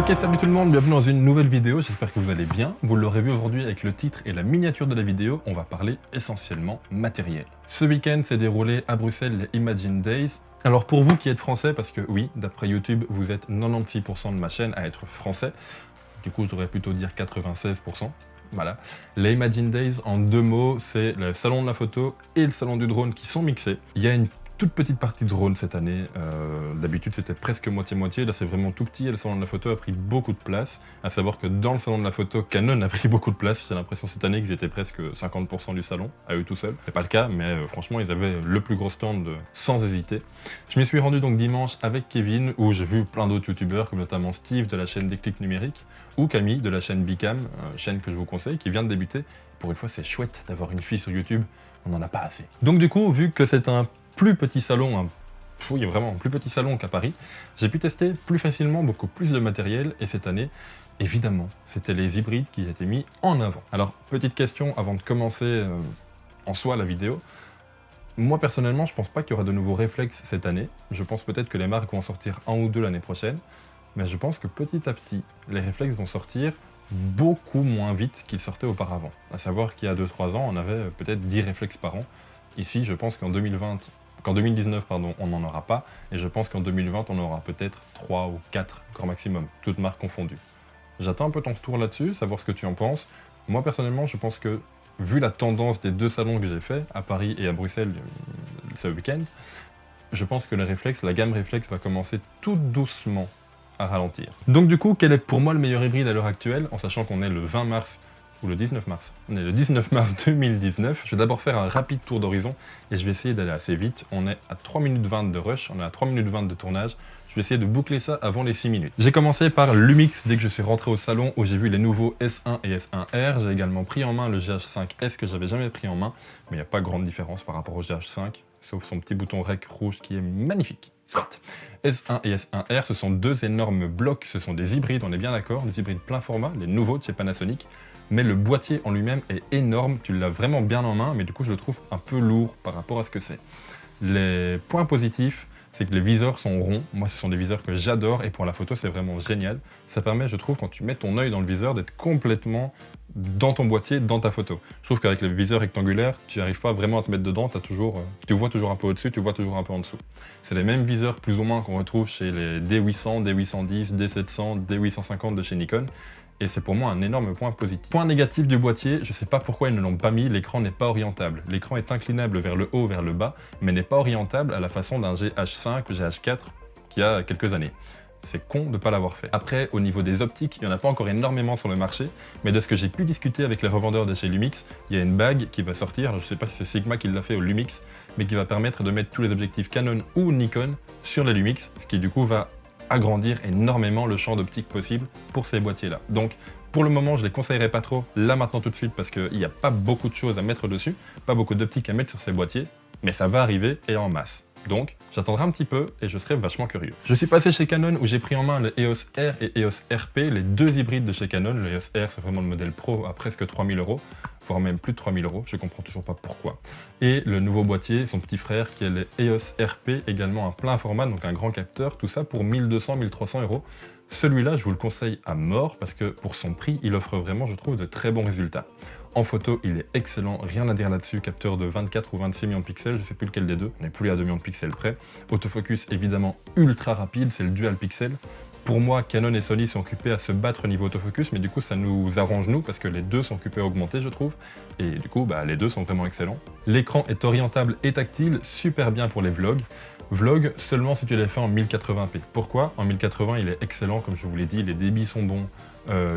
Ok, salut tout le monde, bienvenue dans une nouvelle vidéo, j'espère que vous allez bien. Vous l'aurez vu aujourd'hui avec le titre et la miniature de la vidéo, on va parler essentiellement matériel. Ce week-end s'est déroulé à Bruxelles les Imagine Days. Alors pour vous qui êtes français, parce que oui, d'après YouTube, vous êtes 96% de ma chaîne à être français, du coup je devrais plutôt dire 96%. Voilà. Les Imagine Days, en deux mots, c'est le salon de la photo et le salon du drone qui sont mixés. Il y a une toute petite partie drone cette année. D'habitude, c'était presque moitié-moitié. Là, c'est vraiment tout petit et le salon de la photo a pris beaucoup de place. À savoir que dans le salon de la photo, Canon a pris beaucoup de place. J'ai l'impression cette année qu'ils étaient presque 50% du salon, à eux tout seuls. C'est pas le cas, mais franchement, ils avaient le plus gros stand sans hésiter. Je m'y suis rendu donc dimanche avec Kevin, où j'ai vu plein d'autres youtubeurs, comme notamment Steve de la chaîne Déclic Numérique, ou Camille de la chaîne Bicam, chaîne que je vous conseille, qui vient de débuter. Pour une fois, c'est chouette d'avoir une fille sur YouTube. On n'en a pas assez. Donc du coup, vu que c'est un plus petit salon, oui vraiment un plus petit salon qu'à Paris, j'ai pu tester plus facilement beaucoup plus de matériel et cette année, évidemment, c'était les hybrides qui étaient mis en avant. Alors, petite question avant de commencer en soi la vidéo. Moi personnellement, je pense pas qu'il y aura de nouveaux réflexes cette année. Je pense peut-être que les marques vont en sortir un ou deux l'année prochaine, mais je pense que petit à petit, les réflexes vont sortir beaucoup moins vite qu'ils sortaient auparavant. À savoir qu'il y a 2-3 ans, on avait peut-être 10 réflexes par an. Ici, je pense qu'en 2019, pardon, on n'en aura pas, et je pense qu'en 2020, on aura peut-être 3 ou 4 grand maximum, toutes marques confondues. J'attends un peu ton retour là-dessus, savoir ce que tu en penses. Moi, personnellement, je pense que, vu la tendance des deux salons que j'ai fait, à Paris et à Bruxelles ce week-end, je pense que la gamme réflexe va commencer tout doucement à ralentir. Donc du coup, quel est pour moi le meilleur hybride à l'heure actuelle, en sachant qu'on est le 20 mars ou le 19 mars. On est le 19 mars 2019. Je vais d'abord faire un rapide tour d'horizon et je vais essayer d'aller assez vite. On est à 3 minutes 20 de rush, on est à 3 minutes 20 de tournage. Je vais essayer de boucler ça avant les 6 minutes. J'ai commencé par Lumix dès que je suis rentré au salon où j'ai vu les nouveaux S1 et S1R. J'ai également pris en main le GH5S que j'avais jamais pris en main, mais il n'y a pas grande différence par rapport au GH5, sauf son petit bouton REC rouge qui est magnifique. S1 et S1R, ce sont deux énormes blocs, ce sont des hybrides, on est bien d'accord, des hybrides plein format, les nouveaux de chez Panasonic. Mais le boîtier en lui-même est énorme, tu l'as vraiment bien en main, mais du coup je le trouve un peu lourd par rapport à ce que c'est. Les points positifs, c'est que les viseurs sont ronds, moi ce sont des viseurs que j'adore, et pour la photo c'est vraiment génial. Ça permet, je trouve, quand tu mets ton œil dans le viseur, d'être complètement dans ton boîtier, dans ta photo. Je trouve qu'avec les viseurs rectangulaires, tu n'arrives pas vraiment à te mettre dedans, tu vois toujours un peu au-dessus, tu vois toujours un peu en dessous. C'est les mêmes viseurs plus ou moins qu'on retrouve chez les D800, D810, D700, D850 de chez Nikon. Et c'est pour moi un énorme point positif. Point négatif du boîtier, je ne sais pas pourquoi ils ne l'ont pas mis, l'écran n'est pas orientable. L'écran est inclinable vers le haut, vers le bas, mais n'est pas orientable à la façon d'un GH5 ou GH4 qui a quelques années. C'est con de ne pas l'avoir fait. Après, au niveau des optiques, il n'y en a pas encore énormément sur le marché, mais de ce que j'ai pu discuter avec les revendeurs de chez Lumix, il y a une bague qui va sortir, je ne sais pas si c'est Sigma qui l'a fait ou Lumix, mais qui va permettre de mettre tous les objectifs Canon ou Nikon sur les Lumix, ce qui du coup va agrandir énormément le champ d'optique possible pour ces boîtiers-là. Donc, pour le moment, je les conseillerais pas trop, là maintenant tout de suite, parce qu'il n'y a pas beaucoup de choses à mettre dessus, pas beaucoup d'optique à mettre sur ces boîtiers, mais ça va arriver et en masse. Donc, j'attendrai un petit peu et je serai vachement curieux. Je suis passé chez Canon où j'ai pris en main le EOS R et EOS RP, les deux hybrides de chez Canon. Le EOS R, c'est vraiment le modèle pro à presque 3000 €, voire même plus de 3000 €, je comprends toujours pas pourquoi. Et le nouveau boîtier, son petit frère, qui est le EOS RP, également un plein format, donc un grand capteur, tout ça pour 1200-1300 €. Celui-là, je vous le conseille à mort parce que pour son prix, il offre vraiment, je trouve, de très bons résultats. En photo, il est excellent, rien à dire là-dessus, capteur de 24 ou 26 millions de pixels, je sais plus lequel des deux, on n'est plus à 2 millions de pixels près. Autofocus évidemment ultra rapide, c'est le dual pixel. Pour moi, Canon et Sony sont occupés à se battre au niveau autofocus, mais du coup ça nous arrange nous, parce que les deux sont occupés à augmenter je trouve, et du coup les deux sont vraiment excellents. L'écran est orientable et tactile, super bien pour les vlogs. Vlog seulement si tu les fais en 1080p. Pourquoi ? En 1080 il est excellent, comme je vous l'ai dit, les débits sont bons,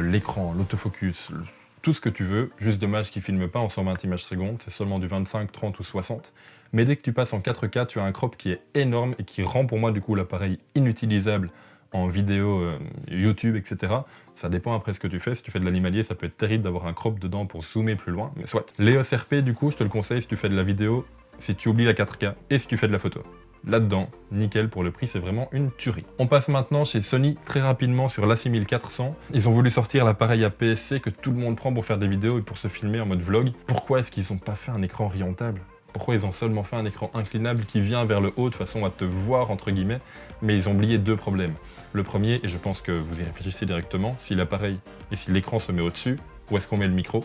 l'écran, l'autofocus, tout ce que tu veux, juste dommage qu'il ne filme pas en 120 images secondes, c'est seulement du 25, 30 ou 60. Mais dès que tu passes en 4K, tu as un crop qui est énorme et qui rend pour moi du coup l'appareil inutilisable en vidéo YouTube, etc. Ça dépend après ce que tu fais. Si tu fais de l'animalier, ça peut être terrible d'avoir un crop dedans pour zoomer plus loin, mais soit. L'EOS RP, du coup, je te le conseille si tu fais de la vidéo, si tu oublies la 4K et si tu fais de la photo. Là-dedans, nickel, pour le prix, c'est vraiment une tuerie. On passe maintenant chez Sony très rapidement sur l'A6400. Ils ont voulu sortir l'appareil APS-C que tout le monde prend pour faire des vidéos et pour se filmer en mode vlog. Pourquoi est-ce qu'ils n'ont pas fait un écran orientable ? Pourquoi ils ont seulement fait un écran inclinable qui vient vers le haut de façon à te voir, entre guillemets, mais ils ont oublié deux problèmes. Le premier, et je pense que vous y réfléchissez directement, si l'appareil et si l'écran se met au-dessus, où est-ce qu'on met le micro?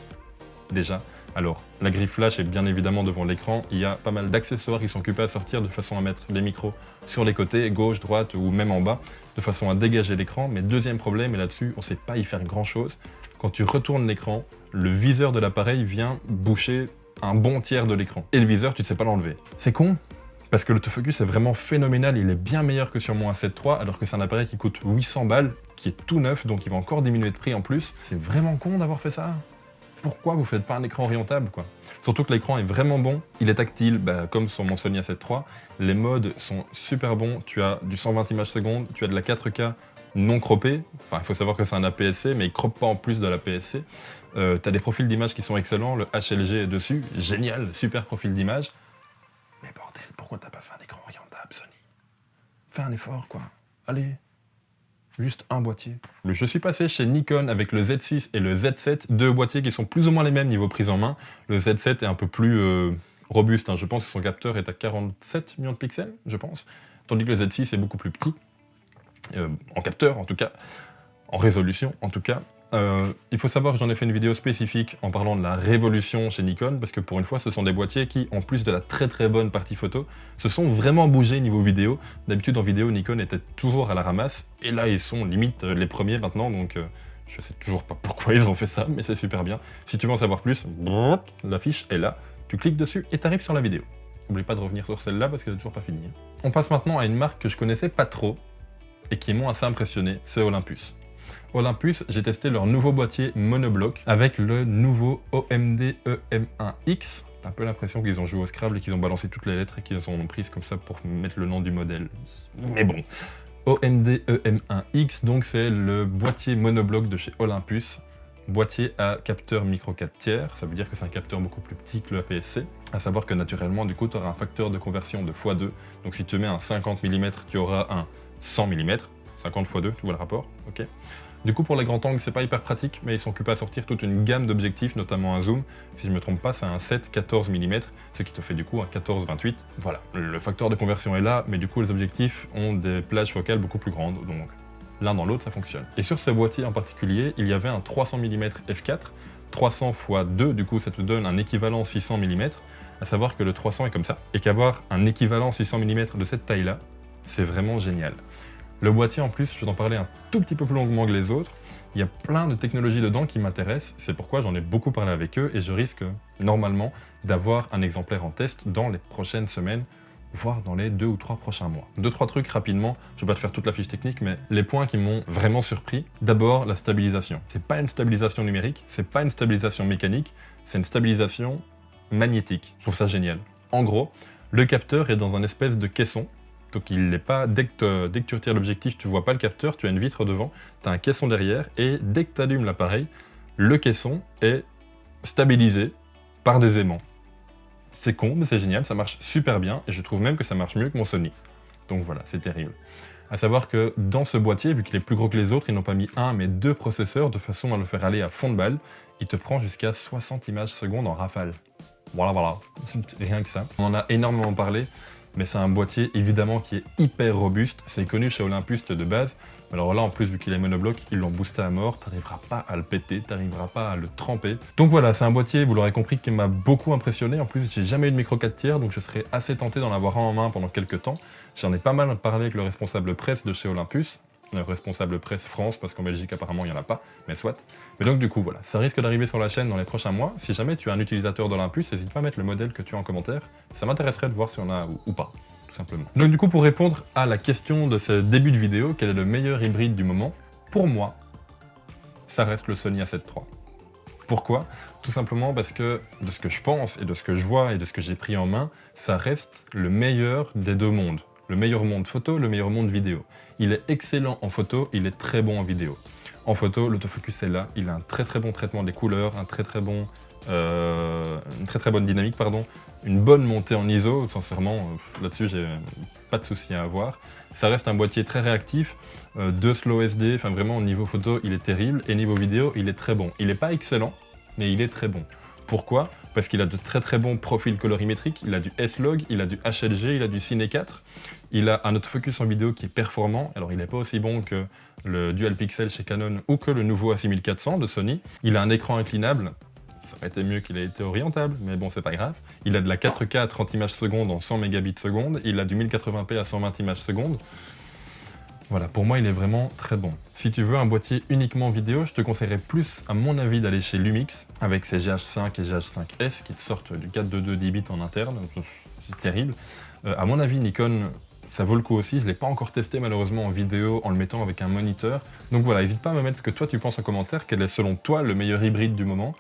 Déjà. Alors, la grille flash est bien évidemment devant l'écran, il y a pas mal d'accessoires qui sont occupés à sortir de façon à mettre les micros sur les côtés, gauche, droite ou même en bas, de façon à dégager l'écran. Mais deuxième problème, et là-dessus on ne sait pas y faire grand-chose, quand tu retournes l'écran, le viseur de l'appareil vient boucher un bon tiers de l'écran. Et le viseur, tu ne sais pas l'enlever. C'est con, parce que l'autofocus est vraiment phénoménal, il est bien meilleur que sur mon A7 III, alors que c'est un appareil qui coûte 800 balles, qui est tout neuf, donc il va encore diminuer de prix en plus. C'est vraiment con d'avoir fait ça. Pourquoi vous faites pas un écran orientable, quoi? Surtout que l'écran est vraiment bon, il est tactile, comme sur mon Sony A7 III, les modes sont super bons, tu as du 120 images secondes, tu as de la 4K non croppée, enfin il faut savoir que c'est un APS-C, mais il croppe pas en plus de l'APS-C, tu as des profils d'image qui sont excellents, le HLG est dessus, génial, super profil d'image, mais bordel, pourquoi t'as pas fait un écran orientable, Sony? Fais un effort, quoi, allez. Juste un boîtier. Je suis passé chez Nikon avec le Z6 et le Z7, deux boîtiers qui sont plus ou moins les mêmes niveau prise en main. Le Z7 est un peu plus robuste, hein. Je pense que son capteur est à 47 millions de pixels, je pense. Tandis que le Z6 est beaucoup plus petit, en capteur en tout cas, en résolution en tout cas. Il faut savoir que j'en ai fait une vidéo spécifique en parlant de la révolution chez Nikon, parce que pour une fois, ce sont des boîtiers qui, en plus de la très bonne partie photo, se sont vraiment bougés niveau vidéo. D'habitude, en vidéo, Nikon était toujours à la ramasse, et là, ils sont limite les premiers maintenant, donc je sais toujours pas pourquoi ils ont fait ça, mais c'est super bien. Si tu veux en savoir plus, la fiche est là, tu cliques dessus et t'arrives sur la vidéo. N'oublie pas de revenir sur celle-là, parce qu'elle est toujours pas finie. On passe maintenant à une marque que je connaissais pas trop, et qui m'ont assez impressionné, c'est Olympus. Olympus, j'ai testé leur nouveau boîtier monobloc avec le nouveau OMD EM1X. T'as un peu l'impression qu'ils ont joué au Scrabble et qu'ils ont balancé toutes les lettres et qu'ils ont prises comme ça pour mettre le nom du modèle. Mais bon. OMD EM1X, donc c'est le boîtier monobloc de chez Olympus. Boîtier à capteur micro 4 tiers, ça veut dire que c'est un capteur beaucoup plus petit que le APS-C. À savoir que naturellement, du coup, tu auras un facteur de conversion de x2. Donc si tu mets un 50 mm, tu auras un 100 mm. 50 x 2, tu vois le rapport, ok. Du coup, pour les grands angles, c'est pas hyper pratique, mais ils sont occupés à sortir toute une gamme d'objectifs, notamment un zoom. Si je me trompe pas, c'est un 7-14 mm, ce qui te fait du coup un 14-28. Voilà, le facteur de conversion est là, mais du coup, les objectifs ont des plages focales beaucoup plus grandes, donc l'un dans l'autre, ça fonctionne. Et sur ce boîtier en particulier, il y avait un 300 mm f4, 300 x 2, du coup, ça te donne un équivalent 600 mm, à savoir que le 300 est comme ça, et qu'avoir un équivalent 600 mm de cette taille-là, c'est vraiment génial. Le boîtier en plus, je vais t'en parler un tout petit peu plus longuement que les autres, il y a plein de technologies dedans qui m'intéressent, c'est pourquoi j'en ai beaucoup parlé avec eux et je risque normalement d'avoir un exemplaire en test dans les prochaines semaines, voire dans les 2 ou 3 prochains mois. 2-3 trucs rapidement, je vais pas te faire toute la fiche technique, mais les points qui m'ont vraiment surpris. D'abord, la stabilisation. C'est pas une stabilisation numérique, c'est pas une stabilisation mécanique, c'est une stabilisation magnétique. Je trouve ça génial. En gros, le capteur est dans un espèce de caisson. Donc il n'est pas, dès que tu retires l'objectif, tu vois pas le capteur, tu as une vitre devant, tu as un caisson derrière, et dès que tu allumes l'appareil, le caisson est stabilisé par des aimants. C'est con, mais c'est génial, ça marche super bien, et je trouve même que ça marche mieux que mon Sony. Donc voilà, c'est terrible. A savoir que dans ce boîtier, vu qu'il est plus gros que les autres, ils n'ont pas mis un, mais 2 processeurs, de façon à le faire aller à fond de balle. Il te prend jusqu'à 60 images secondes en rafale. Voilà, rien que ça. On en a énormément parlé, mais c'est un boîtier évidemment qui est hyper robuste, c'est connu chez Olympus de base, mais alors là en plus vu qu'il est monobloc, ils l'ont boosté à mort, t'arriveras pas à le péter, t'arriveras pas à le tremper. Donc voilà, c'est un boîtier, vous l'aurez compris, qui m'a beaucoup impressionné, en plus j'ai jamais eu de micro 4 tiers, donc je serais assez tenté d'en avoir un en main pendant quelques temps. J'en ai pas mal parlé avec le responsable presse de chez Olympus, le responsable presse France, parce qu'en Belgique apparemment il n'y en a pas, mais soit. Mais donc du coup voilà, ça risque d'arriver sur la chaîne dans les prochains mois. Si jamais tu es un utilisateur d'Olympus, n'hésite pas à mettre le modèle que tu as en commentaire, ça m'intéresserait de voir si on a ou pas, tout simplement. Donc du coup pour répondre à la question de ce début de vidéo, quel est le meilleur hybride du moment, pour moi, ça reste le Sony A7 III. Pourquoi? Tout simplement parce que de ce que je pense et de ce que je vois et de ce que j'ai pris en main, ça reste le meilleur des deux mondes. Le meilleur monde photo, le meilleur monde vidéo. Il est excellent en photo, il est très bon en vidéo. En photo, l'autofocus est là, il a un très bon traitement des couleurs, une très bonne dynamique, pardon, une bonne montée en ISO, sincèrement, là-dessus j'ai pas de souci à avoir. Ça reste un boîtier très réactif, 2 slow SD, enfin vraiment au niveau photo il est terrible, et niveau vidéo il est très bon. Il n'est pas excellent, mais il est très bon. Pourquoi? parce qu'il a de très très bons profils colorimétriques, il a du S-Log, il a du HLG, il a du Cine 4, il a un autofocus en vidéo qui est performant, alors il n'est pas aussi bon que le Dual Pixel chez Canon ou que le nouveau A6400 de Sony, il a un écran inclinable, ça aurait été mieux qu'il ait été orientable, mais bon, c'est pas grave. Il a de la 4K à 30 images secondes en 100 mégabits seconde, il a du 1080p à 120 images secondes. Voilà, pour moi, il est vraiment très bon. Si tu veux un boîtier uniquement vidéo, je te conseillerais plus, à mon avis, d'aller chez Lumix, avec ses GH5 et GH5S qui te sortent du 422 10 bits en interne, c'est terrible. À mon avis, Nikon, ça vaut le coup aussi, je ne l'ai pas encore testé malheureusement en vidéo en le mettant avec un moniteur. Donc voilà, n'hésite pas à me mettre ce que toi tu penses en commentaire, quel est selon toi le meilleur hybride du moment.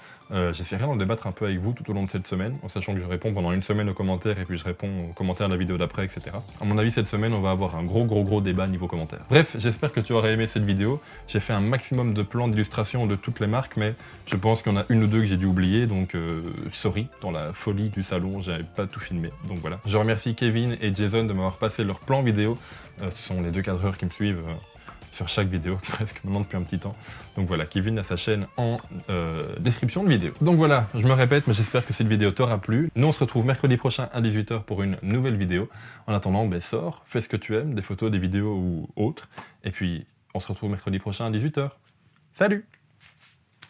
J'essaierai d'en débattre un peu avec vous tout au long de cette semaine, en sachant que je réponds pendant une semaine aux commentaires et puis je réponds aux commentaires de la vidéo d'après, etc. À mon avis, cette semaine, on va avoir un gros débat niveau commentaires. Bref, j'espère que tu auras aimé cette vidéo. J'ai fait un maximum de plans d'illustration de toutes les marques, mais je pense qu'il y en a une ou deux que j'ai dû oublier, donc sorry, dans la folie du salon, j'avais pas tout filmé. Donc voilà. Je remercie Kevin et Jason de m'avoir passé leur plan vidéo. Ce sont les deux cadreurs qui me suivent sur chaque vidéo, presque maintenant depuis un petit temps. Donc voilà, Kevin a sa chaîne en description de vidéo. Donc voilà, je me répète, mais j'espère que cette vidéo t'aura plu. Nous, on se retrouve mercredi prochain à 18 h pour une nouvelle vidéo. En attendant, sors, fais ce que tu aimes, des photos, des vidéos ou autres. Et puis, on se retrouve mercredi prochain à 18 h. Salut!